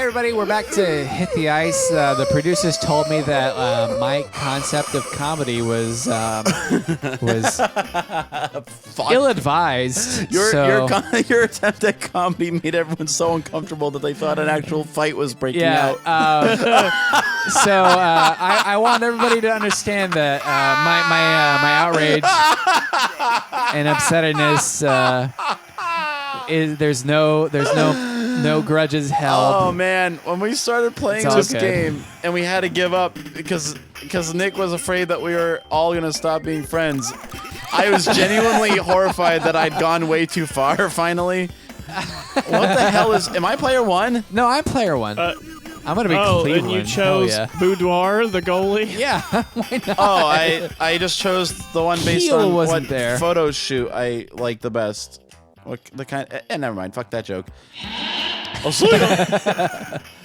everybody. We're back to Hit the Ice. The producers told me that my concept of comedy was ill-advised. Your attempt at comedy made everyone so uncomfortable that they thought an actual fight was breaking out. So I want everybody to understand that my outrage and upsetness is there's no grudges held. Oh man, when we started playing this game and we had to give up because Nick was afraid that we were all gonna stop being friends, I was genuinely horrified that I'd gone way too far. Finally, what the hell is? Am I player one? No, I'm player one. I'm gonna be Cleveland. And you chose Boudoir, the goalie? Yeah, why not? Oh, I just chose the one based on what there. photo shoot I like the best. What the kind? Never mind. Fuck that joke.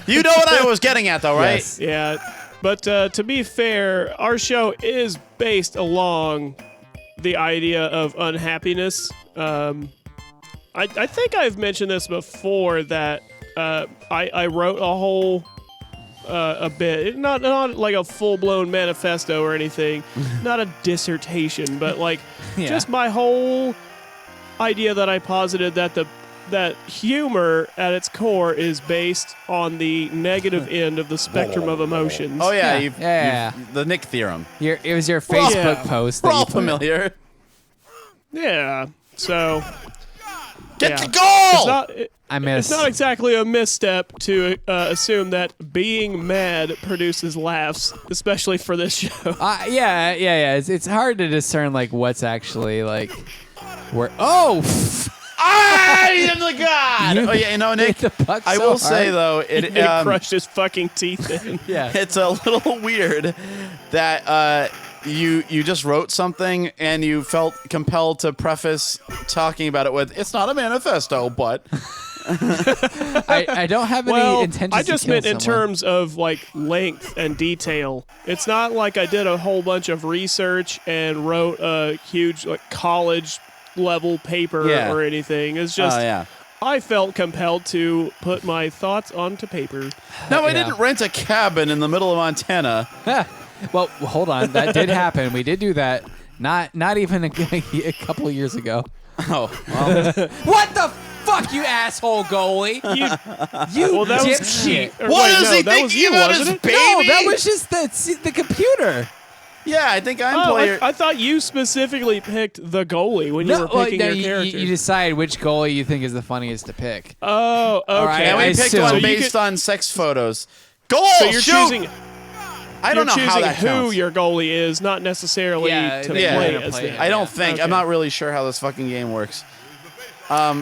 You know what I was getting at, though, right? Yes. Yeah, but to be fair, our show is based along the idea of unhappiness. I think I've mentioned this before that I wrote a whole a bit, not like a full-blown manifesto or anything, not a dissertation, but like just my whole idea that I posited that humor at its core is based on the negative end of the spectrum of emotions. Oh yeah, Yeah. the Nick theorem. It was your Facebook post. We're that all you put familiar. Yeah, so Get the goal! It's not exactly a misstep to assume that being mad produces laughs, especially for this show. Yeah. It's hard to discern like what's actually like where. Oh. I am the god! Nick, the puck I so will say, hard. though, It crushed his fucking teeth in. Yeah. It's a little weird that you just wrote something and you felt compelled to preface talking about it with, it's not a manifesto, but... I don't have any intentions I just to kill meant in someone. terms of like length and detail. It's not like I did a whole bunch of research and wrote a huge like college level paper or anything. It's just I felt compelled to put my thoughts onto paper. No, I didn't rent a cabin in the middle of Montana. Well, hold on. That did happen. We did do that. Not even a couple of years ago. Oh, well. What the fuck, you asshole goalie? You that was dipshit. What is he thinking about his baby? No, that was just the computer. Yeah, I think I'm player. I thought you specifically picked the goalie when you were picking your character. You decide which goalie you think is the funniest to pick. Oh, okay. All right, And we picked one So based on sex photos. Goal! So you're shoot! choosing. I don't know how that who counts. your goalie is, not necessarily to play as them. I don't think. Okay. I'm not really sure how this fucking game works. I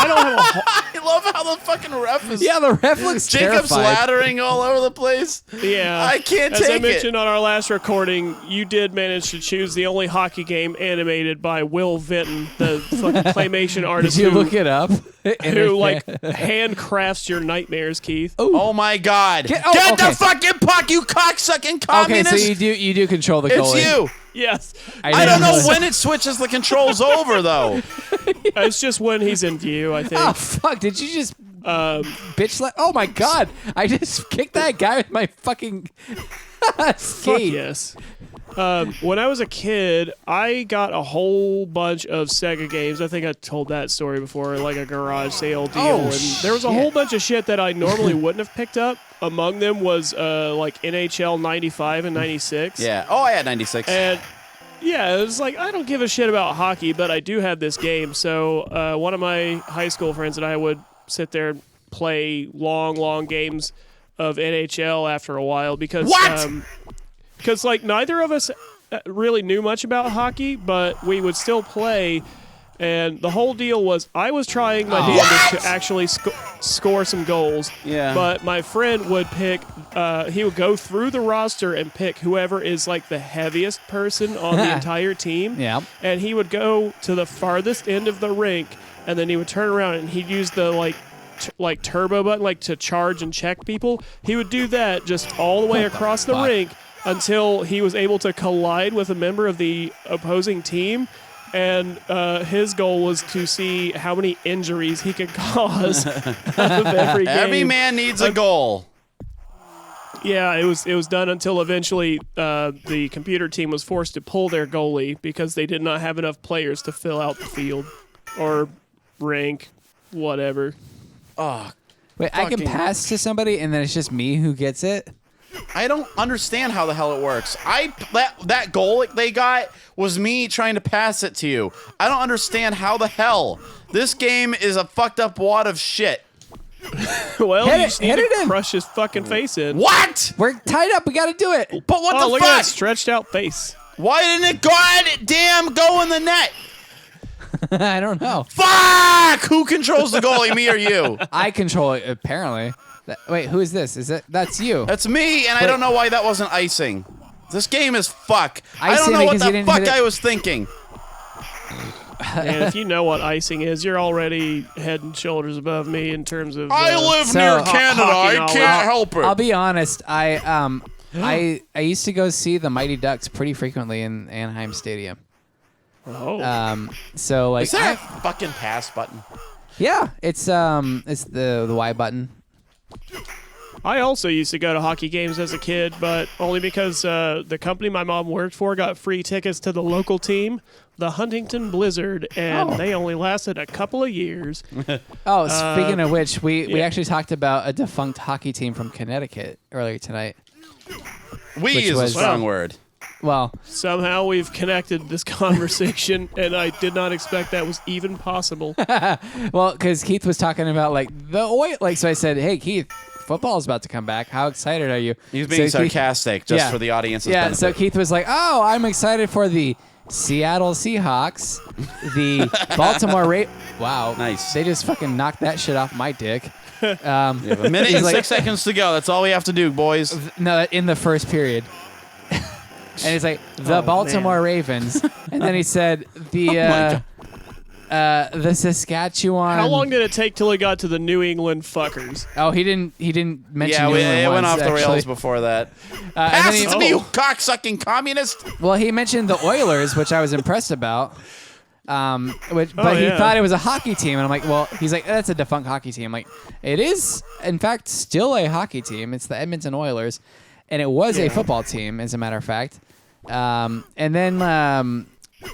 don't have a. I love how the fucking ref is. Yeah, the ref looks Jacob's terrified. laddering all over the place. Yeah, I can't As take I it. mentioned on our last recording, you did manage to choose the only hockey game animated by Will Vinton, the fucking claymation artist. Did you look it up? Who like handcrafts your nightmares, Keith? Oh my god! Get okay. the fucking puck, you cocksucking Okay, communist! so you do control the goalie. It's you. Yes. I don't know when it switches the controls over though. It's just when he's in view, I think. Oh fuck! Did you just bitch? Oh my god! I just kicked that guy with my fucking Fuck skate. yes. When I was a kid, I got a whole bunch of Sega games. I think I told that story before, like a garage sale deal. Oh, and there was a whole bunch of shit that I normally wouldn't have picked up. Among them was like NHL 95 and 96. Yeah. Oh, I had 96. And yeah, it was like, I don't give a shit about hockey, but I do have this game. So one of my high school friends and I would sit there and play long games of NHL after a while because... What? Because, like, neither of us really knew much about hockey, but we would still play. And the whole deal was I was trying my damnedest to actually score some goals. Yeah. But my friend would pick, he would go through the roster and pick whoever is, like, the heaviest person on the entire team. Yeah. And he would go to the farthest end of the rink, and then he would turn around and he'd use the, like turbo button, like, to charge and check people. He would do that just all the way across the rink until he was able to collide with a member of the opposing team, and his goal was to see how many injuries he could cause out of every game. Every man needs a goal. Yeah, it was done until eventually the computer team was forced to pull their goalie because they did not have enough players to fill out the field or rank, whatever. Oh, Wait, I can pass to somebody and then it's just me who gets it? I don't understand how the hell it works. That goal they got was me trying to pass it to you. I don't understand how the hell. This game is a fucked up wad of shit. Well, Hit you it, just need hit to it in. crush his fucking face in. What? We're tied up. We got to do it. But what the Look at that fuck? stretched out face. Why didn't it goddamn go in the net? I don't know. Fuck! Who controls the goalie, me or you? I control it, apparently. Wait, who is this? That's you. That's me, and I don't know why that wasn't icing. This game is fuck. I don't Icing know what because you the didn't fuck hit it. I was thinking. And if you know what icing is, you're already head and shoulders above me in terms of. I live So- near Ho- Canada. hockey I knowledge. can't help it. I'll be honest. I used to go see the Mighty Ducks pretty frequently in Anaheim Stadium. Oh. So like, Is there a fucking pass button? yeah, it's the Y button. I also used to go to hockey games as a kid, but only because the company my mom worked for got free tickets to the local team, the Huntington Blizzard, and they only lasted a couple of years. Oh, speaking of which, we actually talked about a defunct hockey team from Connecticut earlier tonight. We Which is a was- strong word. Well, Somehow we've connected this conversation, and I did not expect that was even possible. because Keith was talking about like the oil. Like, so I said, "Hey, Keith, football is about to come back. How excited are you?" He's being So Keith- sarcastic just Yeah. for the audience's Yeah, benefit. so Keith was like, "Oh, I'm excited for the Seattle Seahawks, the Baltimore Wow, Nice. They just fucking knocked that shit off my dick. We have a minute He's and like- 6 seconds to go. That's all we have to do, boys. No, in the first period." And he's like, the Baltimore man. Ravens, and then he said the Saskatchewan. How long did it take till he got to the New England fuckers? Oh, he didn't mention. Yeah, New England it went once, off the actually. rails before that. And Pass then it he- to me, you cocksucking communist. Well, he mentioned the Oilers, which I was impressed about. But he yeah. thought it was a hockey team, and I'm like, well, he's like, that's a defunct hockey team. I'm like, it is, in fact, still a hockey team. It's the Edmonton Oilers, and it was a football team, as a matter of fact. And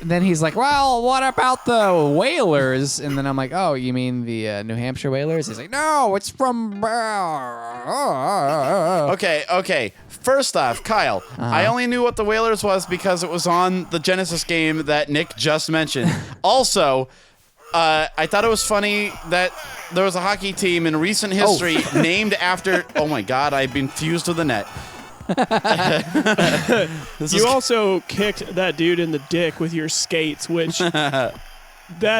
then he's like, well, what about the Whalers? And then I'm like, oh, you mean the New Hampshire Whalers? He's like, no, it's from. Okay. First off, Kyle, I only knew what the Whalers was because it was on the Genesis game that Nick just mentioned. Also, I thought it was funny that there was a hockey team in recent history named after. Oh my God, I've been fused to the net. You also kicked that dude in the dick with your skates, which that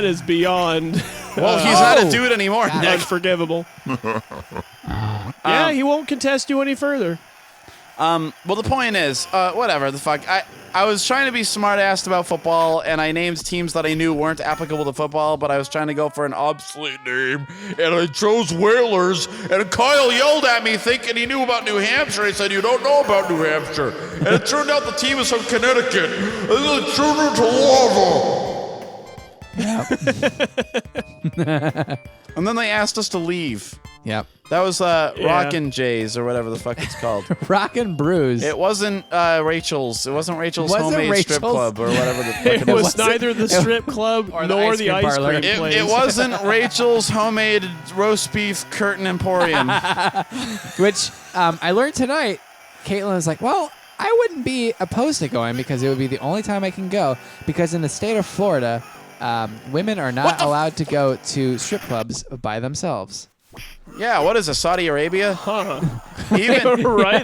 is beyond Well, he's not a dude anymore, Nick. unforgivable. Yeah, he won't contest you any further. Well, the point is, whatever the fuck. I was trying to be smart-assed about football, and I named teams that I knew weren't applicable to football, but I was trying to go for an obsolete name, and I chose Whalers, and Kyle yelled at me thinking he knew about New Hampshire. He said, you don't know about New Hampshire. And it turned out the team was from Connecticut. And then it turned into lava. And then they asked us to leave. Yep. That was Rockin' Jays, or whatever the fuck it's called. Rockin' Brews. It wasn't Rachel's. It wasn't Rachel's Wasn't homemade strip Rachel's? club or whatever the fuck It was wasn't- neither the strip club or the nor ice the cream ice parlor. cream place. It wasn't Rachel's homemade roast beef curtain emporium. Which I learned tonight. Caitlin was like, well, I wouldn't be opposed to going because it would be the only time I can go, because in the state of Florida, women are not allowed to go to strip clubs by themselves. Yeah, what is it, Saudi Arabia? Huh. Even Right?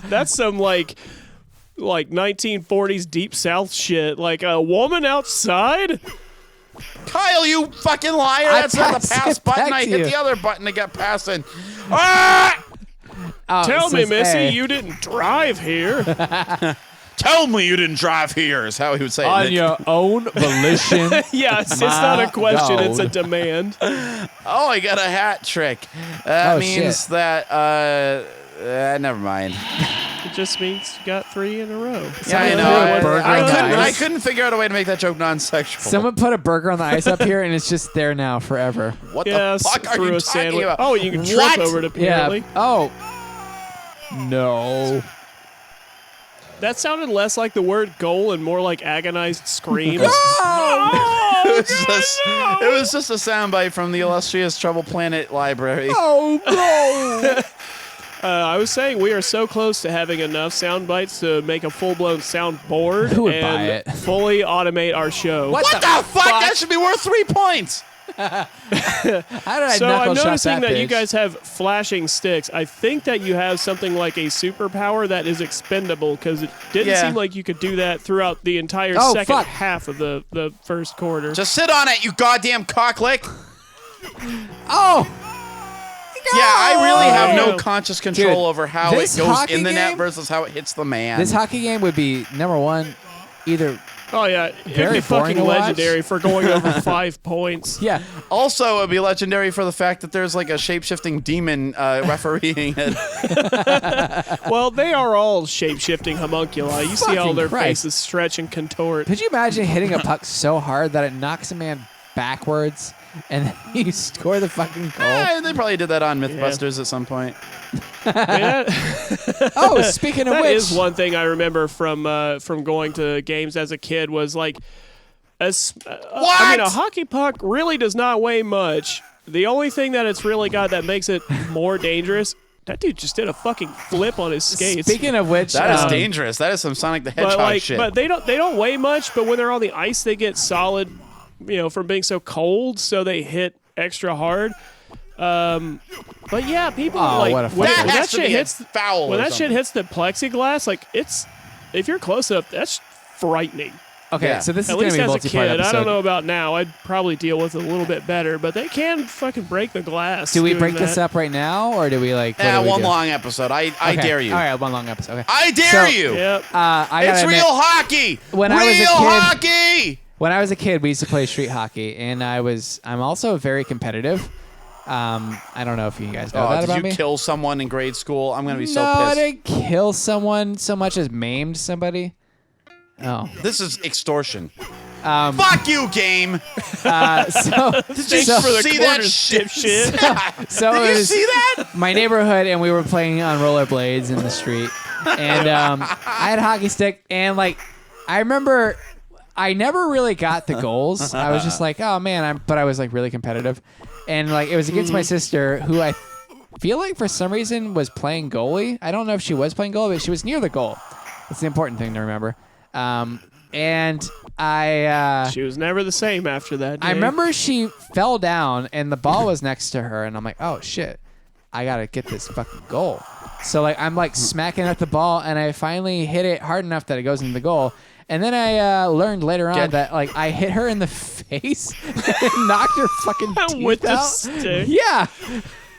That's some like 1940s deep south shit. Like a woman outside? Kyle, you fucking liar! I That's not the passed pass it button. back I to hit you. the other button to get passing. Ah! Oh, Tell it me, says Missy, A. you didn't drive here. Tell me you didn't drive here, is how he would say it. on Nick. your own volition. Yeah, it's not a question, it's a God. demand. Oh, I got a hat trick. That Oh, means shit. that Never mind. It just means you got 3 in a row. Yeah, I Someone know. put a burger on the I ice. couldn't figure out a way to make that joke non-sexual. Someone put a burger on the ice up here, and it's just there now forever. What Yeah, the fuck are through you a talking sandwich. about? Oh, you can trip What? over it apparently. Yeah. Oh. No. That sounded less like the word goal and more like agonized screams. It was just a soundbite from the illustrious Trouble Planet library. Oh no. I was saying we are so close to having enough sound bites to make a full-blown soundboard Who would and buy it? fully automate our show. What the fuck? That should be worth 3 points. How did I So knuckle I'm shot noticing that you bitch? guys have flashing sticks. I think that you have something like a superpower that is expendable because it didn't Yeah. seem like you could do that throughout the entire Oh, second fuck. half of the first quarter. Just sit on it, you goddamn cocklick. Oh. Yeah, I really have no Oh. conscious control Dude, over how it this goes hockey in the net game- versus how it hits the man. This hockey game would be number one, either. Oh yeah, it'd Very be boring fucking to watch. legendary for going over 5 points. Yeah. Also, it'd be legendary for the fact that there's like a shape-shifting demon refereeing it. Well, they are all shape-shifting homunculi. You see all Fucking their Christ. faces stretch and contort. Could you imagine hitting a puck so hard that it knocks a man backwards and then you score the fucking goal? They probably did that on Mythbusters at some point. Yeah, Oh, speaking of that which, is one thing I remember from going to games as a kid was like, I mean, a hockey puck really does not weigh much. The only thing that it's really got that makes it more dangerous. That dude just did a fucking flip on his skates. speaking of which, That is dangerous. That is some Sonic the Hedgehog but like, shit. but they don't weigh much. But when they're on the ice, they get solid, from being so cold, so they hit extra hard. But yeah, people Oh, like what a when, fucking- when that that has to shit be hits foul. when or that shit something. hits the plexiglass, like if you're close up, that's frightening. okay, Yeah. so this is At going to least be a as a multi-part kid, episode. I don't know about now. I'd probably deal with it a little bit better, but they can fucking break the glass. Do we doing break this that. up right now, or do we like? What Yeah, do we one do? long episode. I Okay. dare you. All right, one long episode. Okay. I dare So- you. Yep. I It's gotta real admit, hockey. When I real was a kid- hockey. when I was a kid, we used to play street hockey, and I'm also very competitive. I don't know if you guys know that Did about you me. kill someone in grade school? I'm gonna be so No, I pissed. didn't kill someone so much as maimed somebody. Oh. This is extortion. Um, Fuck you, game. so, Thanks so, for the see that quarters, shit? dipshit. so Did it you was see that? my neighborhood, and we were playing on rollerblades in the street. And I had a hockey stick, and like, I remember I never really got the goals. I was just like, oh man, but I was like really competitive. And like, it was against my sister, who I feel like for some reason was playing goalie. I don't know if she was playing goalie, but she was near the goal. That's the important thing to remember. And She was never the same after that day. I remember she fell down and the ball was next to her, and I'm like, oh shit, I gotta get this fucking goal. So like, I'm like smacking at the ball, and I finally hit it hard enough that it goes into the goal. And then I learned later on that like I hit her in the face and knocked her fucking tooth with the out. stick. Yeah.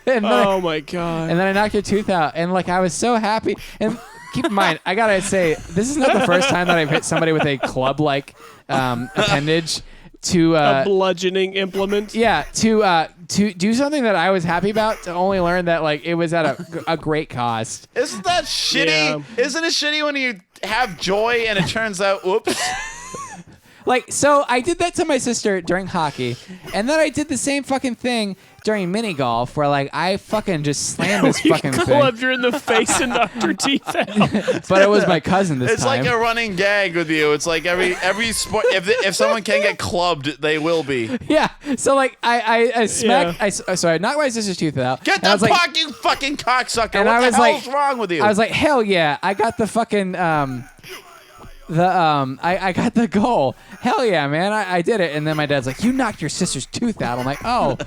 And then, Oh my god. and then I knocked her tooth out, and like I was so happy. And keep in mind, I gotta say, this is not the first time that I've hit somebody with a club-like appendage to a bludgeoning implement. yeah, to do something that I was happy about, to only learn that like it was at a great cost. Isn't that shitty? Yeah. Isn't it shitty when you have joy and it turns out, whoops? Like, so I did that to my sister during hockey, and then I did the same fucking thing during mini golf, where like I fucking just slammed this You fucking thing. clubbed her in the face and knocked her teeth out. But it was my cousin this It's time. like a running gag with you. It's like every sport. If someone can get clubbed, they will be. Yeah. So like I smacked. Yeah. So I knocked my sister's tooth out. Get and the I was like, puck, you fucking cocksucker! And What I the was hell's like- wrong with you? I was like, hell yeah! I got the fucking I got the goal. Hell yeah, man! I did it. And then my dad's like, you knocked your sister's tooth out. I'm like, oh,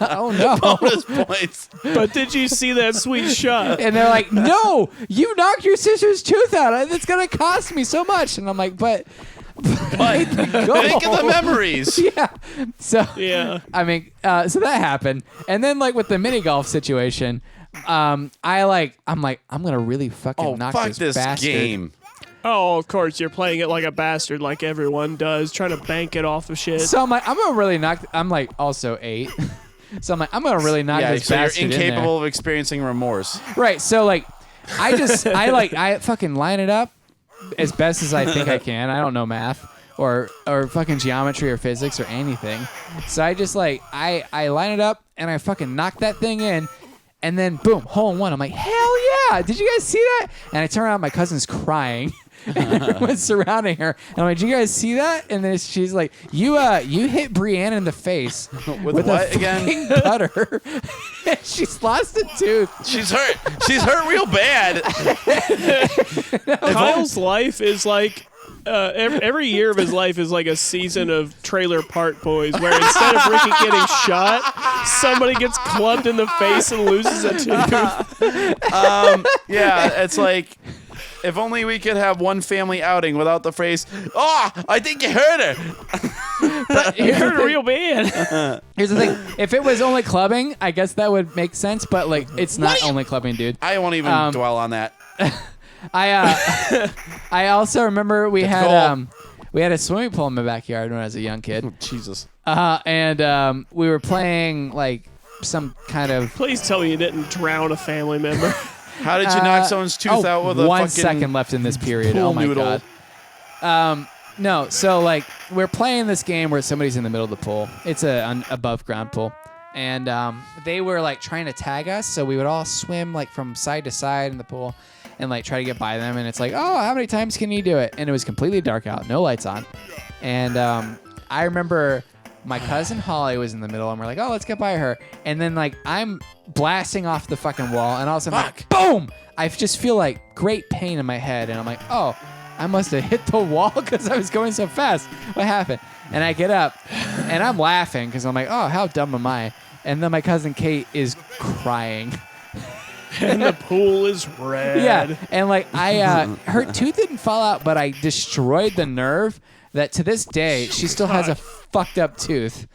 oh no. bonus points. But did you see that sweet shot? And they're like, no, you knocked your sister's tooth out. It's gonna cost me so much. And I'm like, but But think of the memories. yeah. So Yeah. I mean, so that happened, and then like with the mini golf situation, I'm gonna really fucking Oh, knock fuck this bastard. game. Oh, of course, you're playing it like a bastard, like everyone does, trying to bank it off of shit. So I'm like, I'm gonna really knock. I'm like also 8, so I'm like, I'm gonna really knock Yeah, this so you're bastard in there. incapable of experiencing remorse. Right. So like, I fucking line it up as best as I think I can. I don't know math or fucking geometry or physics or anything. So I just I line it up and I fucking knock that thing in, and then boom, hole in one. I'm like, hell yeah! Did you guys see that? And I turn around, my cousin's crying. And everyone's surrounding her. And I'm like, did you guys see that? And then she's like, you hit Brienne in the face with a what again? Putter. She's lost a tooth. She's hurt. She's hurt real bad. Kyle's life is like every year of his life is like a season of Trailer Park Boys, where instead of Ricky getting shot, somebody gets clubbed in the face and loses a tooth. Yeah, it's like, if only we could have one family outing without the phrase, "Oh, I think you hurt her." But you hurt her real bad. Here's the thing: if it was only clubbing, I guess that would make sense. But it's not only clubbing, dude. I won't even dwell on that. I also remember we had a swimming pool in my backyard when I was a young kid. Oh, Jesus. And we were playing some kind of. Please tell me you didn't drown a family member. How did you knock someone's tooth out with a 1 fucking second left in this period? pool Oh my noodle? God. No, so we're playing this game where somebody's in the middle of the pool. It's an above ground pool, and they were trying to tag us, so we would all swim from side to side in the pool and try to get by them. And it's oh, how many times can you do it? And it was completely dark out, no lights on, and I remember. My cousin Holly was in the middle, and we're oh, let's get by her. And then, I'm blasting off the fucking wall, and all of a sudden, boom! I just feel, great pain in my head, and I'm oh, I must have hit the wall because I was going so fast. What happened? And I get up, and I'm laughing because I'm oh, how dumb am I? And then my cousin Kate is crying. And the pool is red. Yeah, and, her tooth didn't fall out, but I destroyed the nerve that to this day, she still has a fucked up tooth.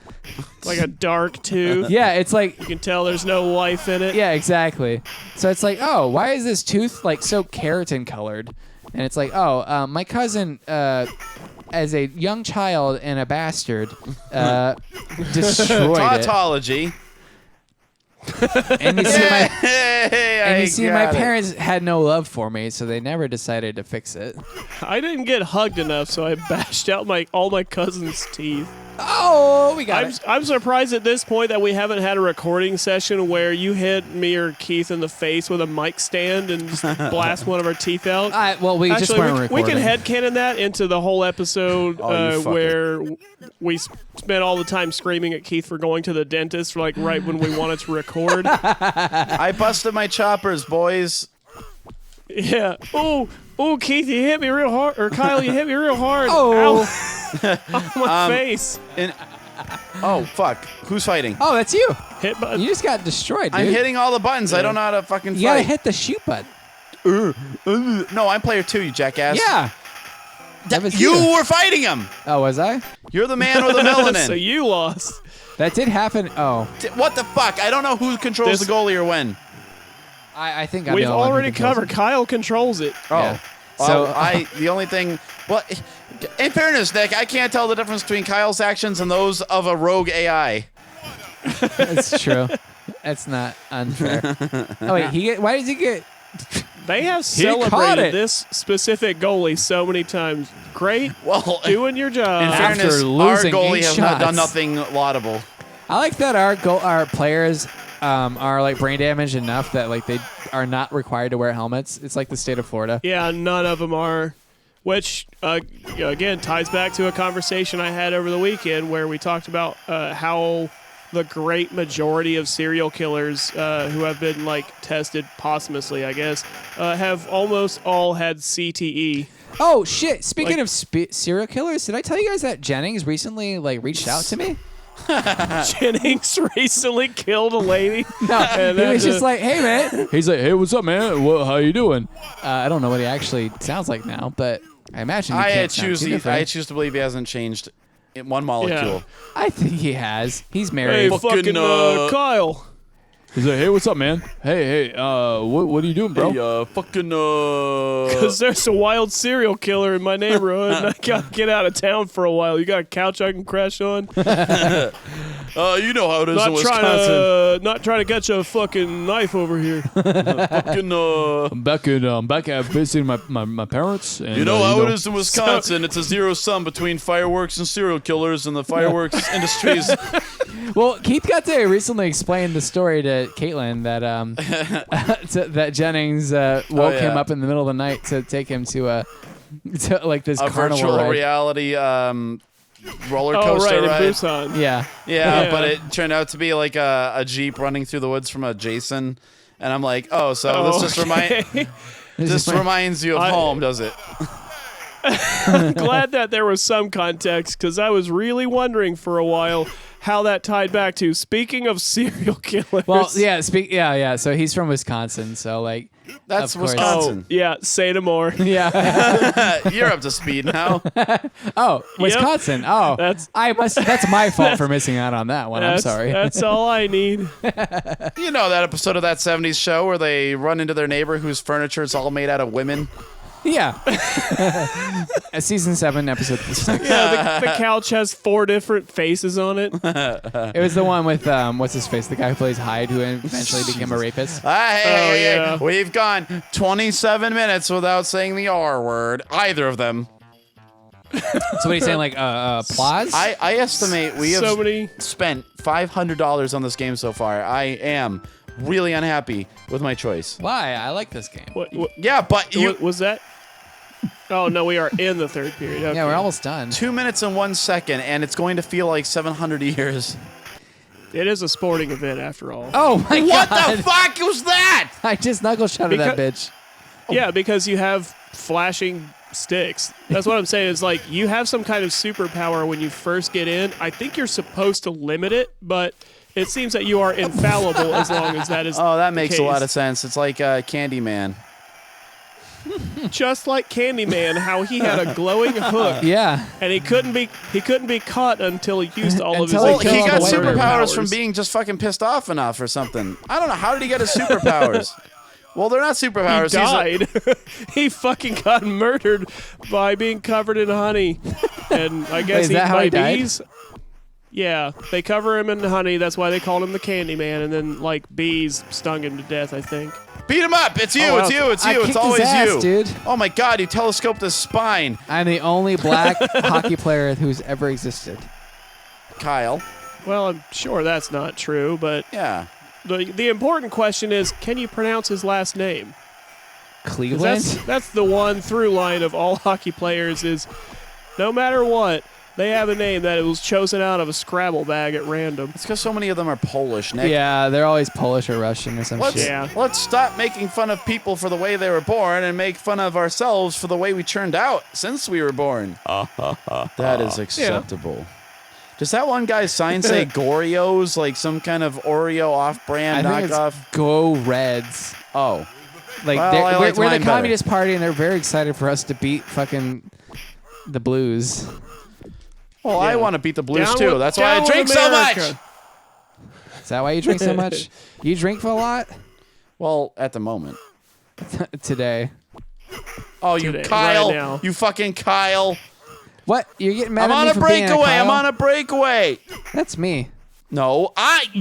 Like a dark tooth. Yeah, it's you can tell there's no life in it. Yeah, exactly. So it's oh, why is this tooth so keratin colored? And it's oh, my cousin, as a young child and a bastard, destroyed it. Tautology. And you see, my parents had no love for me, so they never decided to fix it. I didn't get hugged enough, so I bashed out all my cousin's teeth. Oh, we got it. I'm surprised at this point that we haven't had a recording session where you hit me or Keith in the face with a mic stand and just blast one of our teeth out. Well, we just weren't recording. We can headcanon that into the whole episode where we spent all the time screaming at Keith for going to the dentist right when we wanted to record. I busted my choppers, boys. Yeah. Oh, Keith, you hit me real hard. Or Kyle, you hit me real hard. Oh. Ow. On my face. Oh, fuck. Who's fighting? Oh, that's you. Hit button. You just got destroyed, dude. I'm hitting all the buttons. Yeah. I don't know how to fucking fight. You gotta hit the shoot button. No, I'm player 2, you jackass. Yeah. You were fighting him. Oh, was I? You're the man with the melanin. So you lost. That did happen. Oh. What the fuck? I don't know who controls the goalie or when. I think we've already covered. Kyle controls it. Oh, yeah. So the only thing. Well, in fairness, Nick, I can't tell the difference between Kyle's actions and those of a rogue AI. That's true. That's not unfair. Oh wait, why did he get? They have celebrated this specific goalie so many times. Great, doing your job. In fairness, our goalie has not done nothing laudable. I like that our players are brain damaged enough that they are not required to wear helmets. It's like the state of Florida. Yeah, none of them are. Which, again, ties back to a conversation I had over the weekend where we talked about how the great majority of serial killers who have been tested posthumously, I guess, have almost all had CTE. Oh shit! Speaking of serial killers, did I tell you guys that Jennings recently reached out to me? Jennings recently killed a lady. No, and he was just hey man. He's hey, what's up, man? How you doing? I don't know what he actually sounds like now, but I imagine I choose to believe he hasn't changed in one molecule. Yeah. I think he has. He's married. Hey, fucking Kyle. He's hey, what's up, man? Hey, what are you doing, bro? Hey, Because there's a wild serial killer in my neighborhood, and I gotta get out of town for a while. You got a couch I can crash on? You know how it is in Not Wisconsin. trying to catch a fucking knife over here. Fucking, I'm back at visiting my parents. And, you know how it is in Wisconsin. It's a zero sum between fireworks and serial killers, and the fireworks industries. Well, Keith got to recently explain the story to Caitlin that that Jennings woke him up in the middle of the night to take him to like this a carnival virtual ride. reality roller coaster right, ride. in Busan. Yeah. Yeah, but it turned out to be like a Jeep running through the woods from a Jason. And I'm like, this just reminds you of home, does it? I'm glad that there was some context, because I was really wondering for a while how that tied back to. Speaking of serial killers. Well, yeah. So he's from Wisconsin. So like, That's of course. Wisconsin. Yeah, say no more. Yeah. You're up to speed now. Wisconsin. Yep. Oh, That's my fault for missing out on that one. I'm sorry. That's all I need. You know that episode of that 70s show where they run into their neighbor whose furniture is all made out of women? Yeah. Season 7, episode 6. Yeah, the couch has 4 different faces on it. It was the one with what's his face, the guy who plays Hyde, who eventually became a rapist. Hey, we've gone 27 minutes without saying the R word, either of them. So what are you saying, like applause? I estimate we have So many. spent $500 on this game so far. I am really unhappy with my choice. Why? I like this game. What Yeah, but you was that? Oh no, we are in the 3rd period. Okay. Yeah, we're almost done. 2 minutes and 1 second, and it's going to feel like 700 years. It is a sporting event after all. Oh my What god! the fuck was that? I just knuckle shotted that bitch. Yeah, because you have flashing sticks. That's what I'm saying. Is like you have some kind of superpower when you first get in. I think you're supposed to limit it, but it seems that you are infallible as long as that is. Oh, that makes a lot of case. sense. It's like Candyman. Just like Candyman, how he had a glowing hook, Yeah. and he couldn't be caught until he used all of his. Until Well, Kill he all got the warrior superpowers from being just fucking pissed off enough or something. I don't know. How did he get his superpowers? Well, they're not superpowers. He died. He fucking got murdered by being covered in honey, and I guess Wait, is that how by he died? bees. Yeah, they cover him in honey. That's why they called him the Candyman. And then like bees stung him to death, I think. Beat him up. It's you. Oh, It's you. It's I you. It's kicked always his ass, you. dude. Oh my god, you telescoped his spine. I'm the only black hockey player who's ever existed. Kyle. Well, I'm sure that's not true, but Yeah. the important question is, can you pronounce his last name? 'Cause Cleveland? That's the one through line of all hockey players is, no matter what, they have a name that was chosen out of a Scrabble bag at random. It's because so many of them are Polish, Nick. Yeah, they're always Polish or Russian or some Let's, shit. Yeah. let's stop making fun of people for the way they were born and make fun of ourselves for the way we turned out since we were born. That is acceptable. Does that one guy's sign say Gorios, like some kind of Oreo off-brand I think knockoff? it's Go Reds. Oh. Like Well, I we're liked the mine better. Communist Party, and they're very excited for us to beat fucking the Blues. Well, I want to beat the Blues Down too. with- That's why I down drink with so America. much. Is that why you drink so much? You drink a lot Well, at the moment. today. Oh, you Today, Kyle. right now. You fucking Kyle. What? You're getting mad I'm at on me a for being breakaway. Kyle? I'm on a breakaway. That's me. No,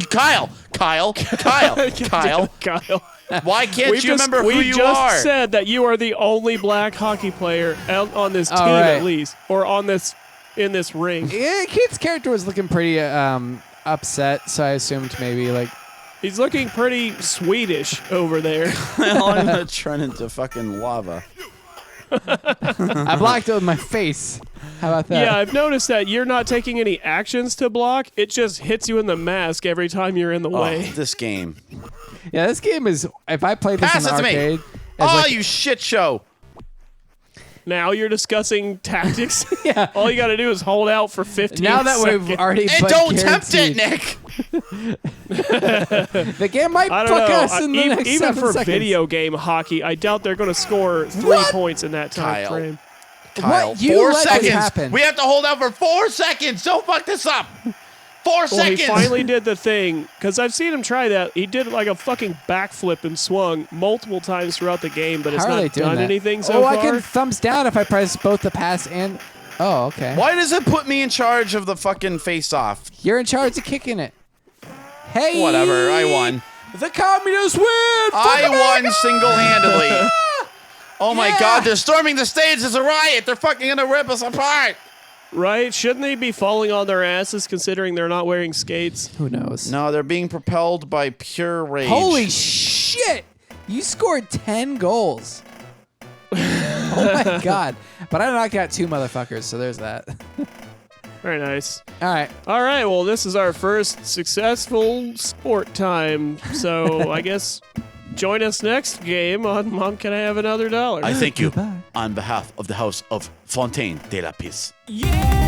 Kyle. Kyle. Kyle. Kyle. Why can't you remember who we you just are? said that you are the only black hockey player on this team, right. at least, or on this in this ring. Yeah, Keith's character was looking pretty upset, so I assumed maybe like. He's looking pretty Swedish over there. Well, I'm gonna turn into fucking lava. I blocked it with my face. How about that? Yeah, I've noticed that you're not taking any actions to block. It just hits you in the mask every time you're in the way. Oh, this game. Yeah, this game is. If I played this Pass in the it to me. arcade, Oh, you shit show. Now you're discussing tactics. Yeah. All you got to do is hold out for 15 now that seconds. we've already. And put don't tempt it, guaranteed- Nick. The game might I don't fuck know. us in the next Even 7 for seconds. video game hockey, I doubt they're going to score 3 What? points in that time Kyle. frame. Kyle, What? You 4 let this seconds. happen. We have to hold out for 4 seconds. Don't fuck this up. 4 Well, seconds. he finally did the thing, because I've seen him try that. He did like a fucking backflip and swung multiple times throughout the game, but it's How are they not doing done that? anything so oh, far. I can thumbs down if I press both the pass and Oh, okay. Why does it put me in charge of the fucking face-off? You're in charge of kicking it. Hey! Whatever, I won. The communists win! I won single-handedly. Oh my Yeah. God, they're storming the stage. There's a riot. They're fucking gonna rip us apart. Right? Shouldn't they be falling on their asses considering they're not wearing skates? Who knows? No, they're being propelled by pure rage. Holy shit! You scored 10 goals. Oh my God. But I knocked out 2 motherfuckers, so there's that. Very nice. All right. All right, well, this is our first successful sport time. So I guess join us next game on Mom, Can I Have Another Dollar? I thank you Goodbye. on behalf of the House of Fontaine de la Pisse. Yeah!